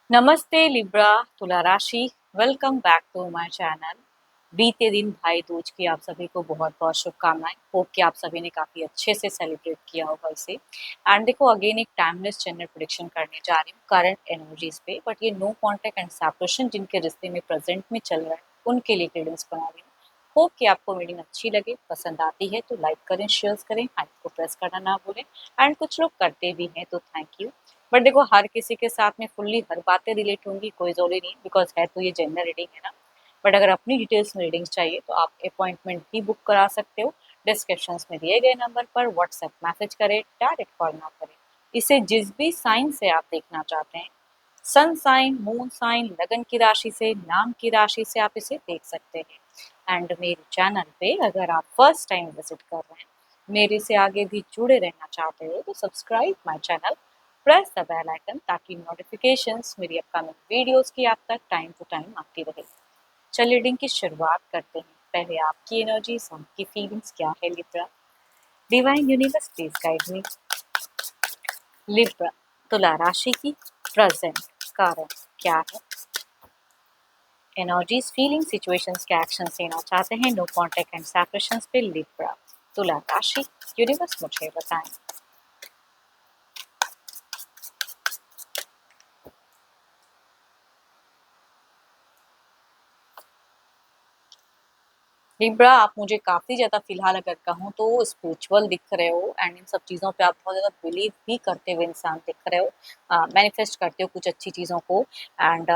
नमस्ते लिब्रा तुला राशि। Welcome back to my channel. बीते दिन भाई दूज की आप सभी को बहुत बहुत शुभकामनाएं। होप कि आप सभी ने काफ़ी अच्छे से सेलिब्रेट किया होगा इसे। एंड देखो अगेन एक टाइमलेस जेंडर प्रेडिक्शन करने जा रही हूँ करंट एनर्जीज पे, बट ये नो कॉन्टैक्ट एंड सेपरेशन जिनके रिश्ते में प्रेजेंट में चल रहा है उनके लिए क्रेडेंस बना रही हूँ। होप कि आपको मीटिंग अच्छी लगे, पसंद आती है तो लाइक करें, शेयर करें, हाइप को प्रेस करना ना भूलें। एंड कुछ लोग करते भी हैं तो थैंक यू। बट देखो हर किसी के साथ में फुल्ली हर बातें रिलेट होंगी कोई जरूरी नहीं, बिकॉज है तो ये जनरल रीडिंग है ना। बट अगर अपनी डिटेल्स में रीडिंग्स चाहिए तो आप अपॉइंटमेंट भी बुक करा सकते हो। डिस्क्रिप्शन में दिए गए नंबर पर व्हाट्सएप मैसेज करें, डायरेक्ट कॉल ना करें। इसे जिस भी साइन से आप देखना चाहते हैं, सन साइन, मून साइन, लगन की राशि से, नाम की राशि से आप इसे देख सकते हैं। एंड मेरे चैनल पे अगर आप फर्स्ट टाइम विजिट कर रहे हैं, मेरे से आगे भी जुड़े रहना चाहते हो तो subscribe my channel, press the bell icon ताकि नोटिफिकेशंस मेरी अपकमिंग वीडियोस की आप तक टाइम टू टाइम आती रहे। चलिए रीडिंग की शुरुआत करते हैं। पहले आपकी एनर्जीज, आपकी फीलिंग्स क्या है Libra. Divine universe please guide me. Libra तुला राशि की प्रेजेंट कारण क्या है। एनर्जीज, फीलिंग, सिचुएशंस के एक्शंस लेना चाहते हैं नो कॉन्टेक्ट एंड सेपरेशंस पे लिब्रा तुला राशि। यूनिवर्स मुझे बताएं। लिब्रा आप मुझे काफ़ी ज़्यादा फ़िलहाल अगर कहूँ तो स्पिरिचुअल दिख रहे हो, एंड इन सब चीज़ों पे आप बहुत ज़्यादा बिलीव भी करते हुए इंसान दिख रहे हो। मैनिफेस्ट करते हो कुछ अच्छी चीज़ों को। एंड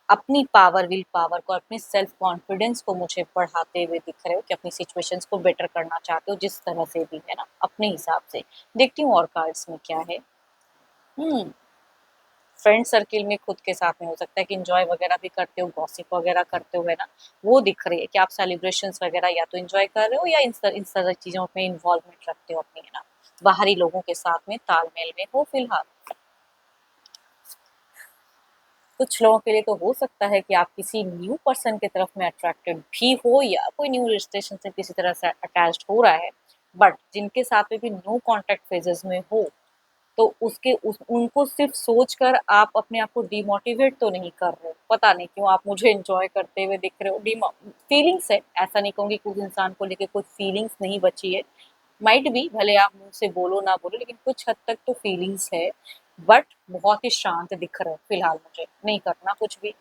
अपनी पावर, विल पावर को, अपनी सेल्फ कॉन्फिडेंस को मुझे बढ़ाते हुए दिख रहे हो कि अपनी सिचुएशंस को बेटर करना चाहते हो जिस तरह से भी है ना, अपने हिसाब से। देखती हूँ और कार्ड्स में क्या है। हम्म फ्रेंड सर्किल में खुद के साथ में हो सकता है कि एंजॉय वगैरह भी करते हो, गॉसिप वगैरह करते हो, है ना। वो दिख रही है कि आप सेलिब्रेशंस वगैरह या तो एंजॉय कर रहे हो या इन सारी चीज़ों में इन्वॉल्वमेंट रखते हो अपनी, है ना। बाहरी लोगों के साथ में तालमेल में हो फिलहाल। कुछ लोगों के लिए तो हो सकता है कि आप किसी न्यू पर्सन की तरफ में अट्रैक्टेड भी हो या कोई न्यू रिलेशन से किसी तरह से अटैच्ड हो रहा है। बट जिनके साथ में भी नो कॉन्टैक्ट फेजेस में हो, तो उनको सिर्फ सोचकर आप अपने आप को डिमोटिवेट तो नहीं कर रहे हो। पता नहीं क्यों आप मुझे एंजॉय करते हुए दिख रहे हो। फीलिंग्स है, ऐसा नहीं कहूँगी कुछ इंसान को लेके कोई फीलिंग्स नहीं बची है। माइट भी, भले आप मुंह से बोलो ना बोलो, लेकिन कुछ हद तक तो फीलिंग्स है। बट बहुत ही शांत दिख रहे हो फिलहाल, मुझे नहीं करना कुछ भी।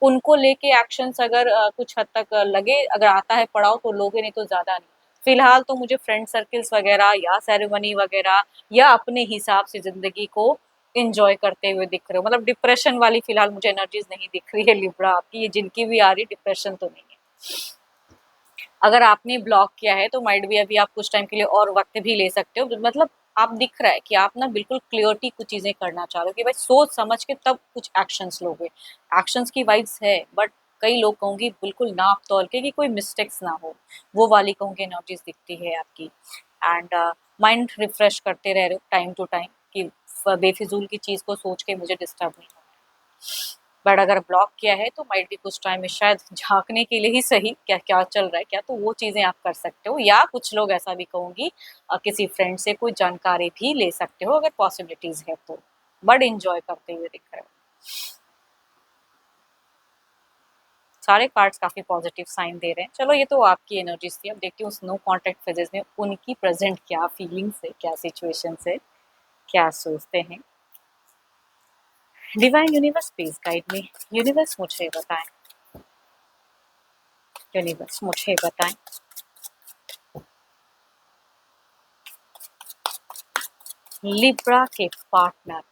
उनको लेके एक्शंस अगर कुछ हद तक लगे, अगर आता है पड़ाव तो लोगे, नहीं तो ज्यादा नहीं। फिलहाल तो मुझे फ्रेंड सर्किल्स वगैरह या सेरेमनी वगैरह या अपने हिसाब से जिंदगी को एंजॉय करते हुए दिख रहे हो। मतलब डिप्रेशन वाली फिलहाल मुझे एनर्जीज नहीं दिख रही है लिब्रा आपकी। ये जिनकी भी आ रही डिप्रेशन तो नहीं है। अगर आपने ब्लॉक किया है तो माइट भी अभी आप कुछ टाइम के लिए और वक्त भी ले सकते हो। मतलब आप दिख रहा है कि आप ना बिल्कुल क्लियरिटी कुछ चीजें करना चाह रहे हो कि भाई सोच समझ के तब कुछ एक्शंस लोगे। एक्शंस की वाइब्स है, बट कई लोग कहूंगी बिल्कुल नाप तौल के कि कोई मिस्टेक्स ना हो, वो वाली कहूंगी एनर्जीज दिखती है आपकी। एंड माइंड रिफ्रेश करते रह रहे हो टाइम टू टाइम कि बेफिजूल की चीज को सोच के मुझे डिस्टर्ब नहीं होना है। बट अगर ब्लॉक किया है तो माइट भी कुछ टाइम में शायद झांकने के लिए ही सही, क्या क्या चल रहा है क्या, तो वो चीजें आप कर सकते हो। या कुछ लोग ऐसा भी कहूंगी किसी फ्रेंड से कोई जानकारी भी ले सकते हो अगर पॉसिबिलिटीज है तो। बट इंजॉय करते हुए दिख रहे हो। सारे कार्ड्स काफी पॉजिटिव साइन दे रहे हैं। चलो ये तो आपकी एनर्जीज थी, अब देखती हूँ नो कॉन्टेक्ट फेजेस में उनकी प्रेजेंट क्या फीलिंग्स है, क्या सिचुएशन है, क्या सोचते हैं। Divine universe please guide me. Universe मुझे बताएं। यूनिवर्स मुझे बताएं। लिब्रा के पार्टनर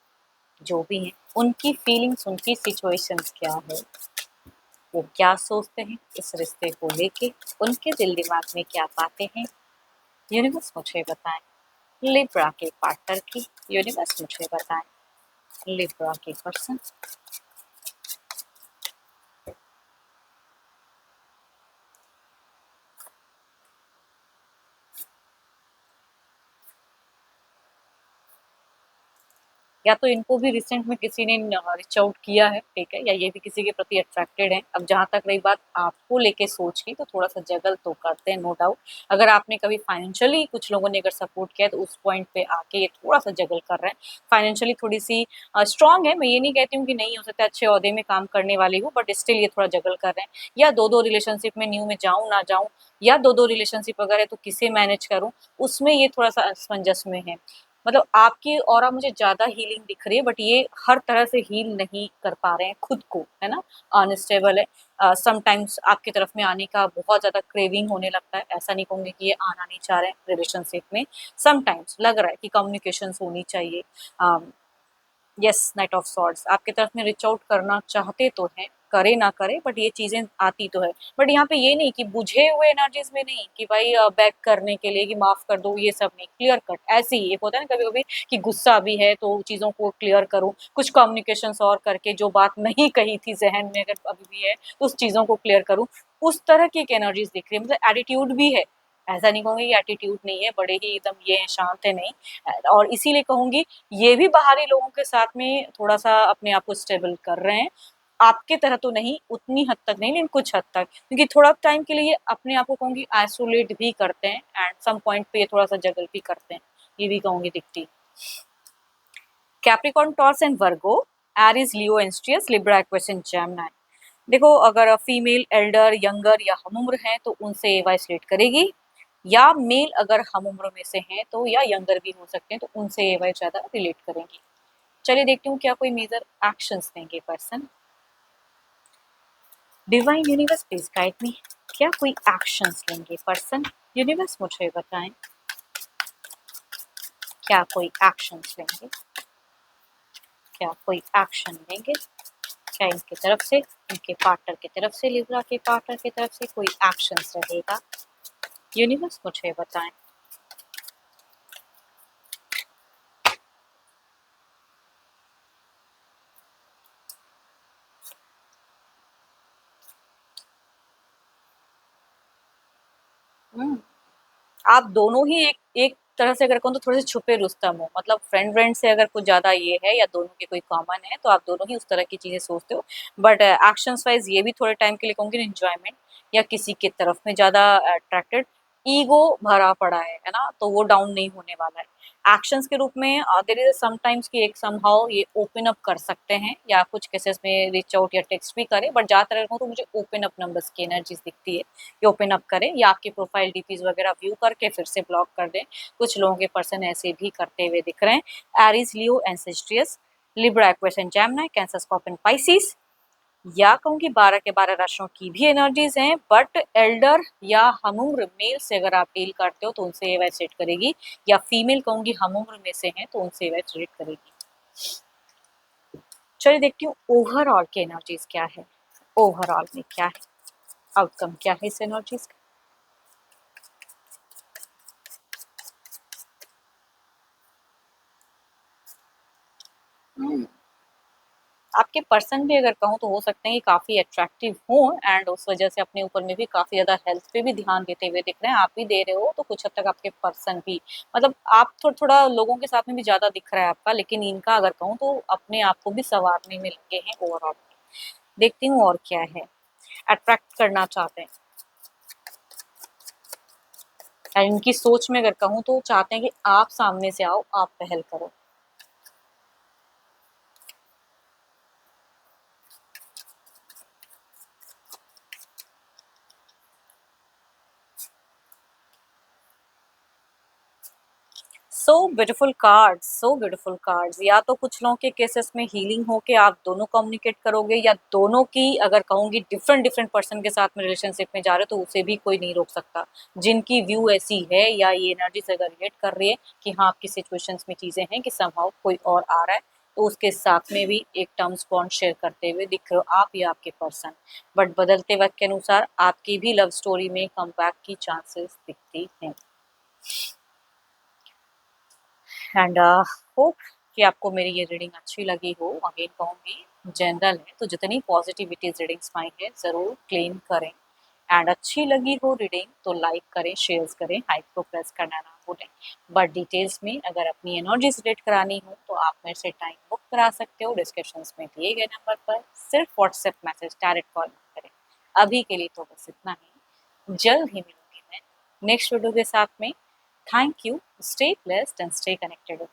जो भी हैं उनकी फीलिंग्स, उनकी सिचुएशंस क्या है, वो क्या सोचते हैं इस रिश्ते को लेके, उनके दिल दिमाग में क्या बातें हैं। यूनिवर्स मुझे बताएं। लिब्रा के पार्टनर की। यूनिवर्स मुझे बताएं। लिब्रा के पर्सन। या तो इनको भी रिसेंट में किसी ने रीच आउट किया है, ठीक है, या ये भी किसी के प्रति अट्रैक्टेड है। अब जहाँ तक रही बात आपको लेके सोच की, तो थोड़ा सा जगल तो करते हैं, नो डाउट। अगर आपने कभी फाइनेंशियली कुछ लोगों ने अगर सपोर्ट किया तो उस पॉइंट पे आके ये थोड़ा सा जगल कर रहे हैं। फाइनेंशियली थोड़ी सी स्ट्रांग है, मैं ये नहीं कहती हूँ कि नहीं हो सकता, अच्छे ओहदे में काम करने वाली हूँ, बट स्टिल ये थोड़ा जगल कर रहे हैं। या दो दो रिलेशनशिप में न्यू में जाऊँ ना जाऊँ, या दो दो रिलेशनशिप अगर है तो किसे मैनेज करूँ, उसमें ये थोड़ा सा असमंजस में है। मतलब आपकी ऑरा मुझे ज़्यादा हीलिंग दिख रही है, बट ये हर तरह से हील नहीं कर पा रहे हैं खुद को, है ना? अनस्टेबल है। समटाइम्स आपकी तरफ में आने का बहुत ज़्यादा क्रेविंग होने लगता है। ऐसा नहीं कहूँगी कि ये आना नहीं चाह रहे हैं रिलेशनशिप में। समटाइम्स लग रहा है कि कम्युनिकेशंस होनी चाहिए। यस, नाइट ऑफ सॉर्ड्स आपकी तरफ में रीच आउट करना चाहते तो हैं, करे ना करे, बट ये चीज़ें आती तो है। बट यहाँ पे ये नहीं कि बुझे हुए एनर्जीज में नहीं कि भाई बैक करने के लिए कि माफ कर दो, ये सब नहीं, क्लियर कट ऐसे ही एक होता है ना कभी कभी कि गुस्सा भी है तो चीज़ों को क्लियर करूँ, कुछ कम्युनिकेशन और करके जो बात नहीं कही थी जहन में अगर अभी भी है उस चीज़ों को क्लियर करूँ। उस तरह की एक एनर्जीज दिख रही है, मतलब एटीट्यूड भी है। ऐसा नहीं कहूँगी कि एटीट्यूड नहीं है, बड़े ही एकदम ये हैं, शांत है नहीं। और इसीलिए कहूँगी ये भी बाहरी लोगों के साथ में थोड़ा-सा अपने आप को स्टेबल कर रहे हैं। आपके तरह तो नहीं, उतनी हद तक नहीं, लेकिन कुछ हद तक। क्योंकि थोड़ा टाइम के लिए अपने आप को कहूँगी आइसोलेट भी करते हैं एंड सम पॉइंट पे ये थोड़ा-सा जगल भी करते हैं। ये भी कहूँगी दिखती। Capricorn, Taurus and Virgo, Aries, Leo, एस्ट्रियस, लिब्रा, एक्वेरियस एंड जेमिनी। देखो अगर फीमेल एल्डर, यंगर या हमउम्र हैं तो उनसे वाइसलेट करेगी, या मेल अगर हमउम्र में से हैं तो या यंगर भी हो सकते हैं तो उनसे ये वाइस ज़्यादा रिलेट करेंगी। चलिए देखती हूँ क्या कोई मेजर एक्शंस लेंगे person. Divine universe please guide me, क्या कोई एक्शंस लेंगे पर्सन? यूनिवर्स मुझे बताएं क्या कोई एक्शंस लेंगे, क्या कोई एक्शन लेंगे, क्या इनकी तरफ से, इनके पार्टनर की तरफ से, लिब्रा के पार्टनर की तरफ से कोई एक्शंस रहेगा? यूनिवर्स मुझे बताएं। आप दोनों ही एक एक तरह से अगर कहूँ तो थोड़े से छुपे रुस्तम हो, मतलब फ्रेंड से अगर कुछ ज़्यादा ये है या दोनों के कोई कॉमन है तो आप दोनों ही उस तरह की चीज़ें सोचते हो। बट एक्शंस वाइज ये भी थोड़े टाइम के लिए कहूँगी एंजॉयमेंट या किसी की तरफ में ज़्यादा अट्रैक्टेड, ईगो भरा पड़ा है ना? तो वो डाउन नहीं होने वाला है। एक्शंस के रूप में देयर इज़ समटाइम्स कि एक समहाउ ये ओपन अप कर सकते हैं या कुछ केसेस में रीच आउट या टेक्स्ट भी करें, बट ज़्यादातर कहूँ तो मुझे ओपन अप नंबर्स की एनर्जीज दिखती है कि ओपन अप करें या आपकी प्रोफाइल डीपीज वगैरह व्यू करके फिर से ब्लॉक कर दें। कुछ लोगों के पर्सन ऐसे भी करते हुए दिख रहे हैं। एरीज, लियो, एंसेस्ट्रियस, Libra, Aquarius and Gemini, Cancer, Scorpion, Pisces, या कहूँगी 12 के 12 राशियों की भी एनर्जीज हैं, बट एल्डर या हमउम्र मेल से अगर आप डील करते हो तो उनसे ये वाइस रेट करेगी, या फीमेल कहूँगी हमउम्र में से हैं तो उनसे ये वाइस रेट करेगी। चलिए देखती हूँ ओवरऑल की एनर्जीज क्या है, ओवरऑल में क्या है, आउटकम क्या है इस एनर्जीज का। आपके पर्सन भी अगर कहूँ तो हो सकते हैं कि काफ़ी अट्रैक्टिव हों एंड उस वजह से अपने ऊपर में भी काफ़ी ज़्यादा हेल्थ पे भी ध्यान देते हुए दिख रहे हैं। आप भी दे रहे हो तो कुछ हद तक आपके पर्सन भी, मतलब आप थोड़ा लोगों के साथ में भी ज़्यादा दिख रहा है आपका, लेकिन इनका अगर कहूँ तो अपने आप को भी सँवारने में लगे हैं ओवरऑल। देखती हूँ और क्या है। अट्रैक्ट करना चाहते हैं एंड इनकी सोच में अगर कहूँ तो चाहते हैं कि आप सामने से आओ, आप पहल करो। So beautiful cards. या तो कुछ लोगों के केसेस में हीलिंग हो के आप दोनों कम्युनिकेट करोगे, या दोनों की अगर कहूँगी डिफरेंट डिफरेंट पर्सन के साथ में रिलेशनशिप में जा रहे हो तो उसे भी कोई नहीं रोक सकता। जिनकी व्यू ऐसी है या ये एनर्जी से अगर रिलेट कर रही है कि हाँ आपकी सिचुएशंस में चीज़ें हैं कि समहाउ कोई और आ रहा है, तो उसके साथ में भी एक टर्म्स बॉन्ड शेयर करते हुए दिख रहे हो आप या आपके पर्सन। बट बदलते वक्त के अनुसार आपकी भी लव स्टोरी में कम बैक की चांसेस दिखती हैं। एंड होप कि आपको मेरी ये रीडिंग अच्छी लगी हो। अगेन कहूँगी जनरल है तो जितनी पॉजिटिविटीज रीडिंग्स पाई है ज़रूर क्लेम करें, एंड अच्छी लगी हो रीडिंग तो लाइक करें, शेयर करें, हाइप को प्रेस करना ना बोलें। बट डिटेल्स में अगर अपनी एनर्जी सेलेक्ट करानी हो तो आप मेरे से टाइम बुक करा सकते हो डिस्क्रिप्शंस में दिए गए नंबर पर। सिर्फ व्हाट्सएप मैसेज, डायरेक्ट कॉल मत करें। अभी के लिए तो बस इतना ही। जल्द ही मिलूंगी मैं नेक्स्ट वीडियो के साथ में। Thank you. Stay blessed and stay connected.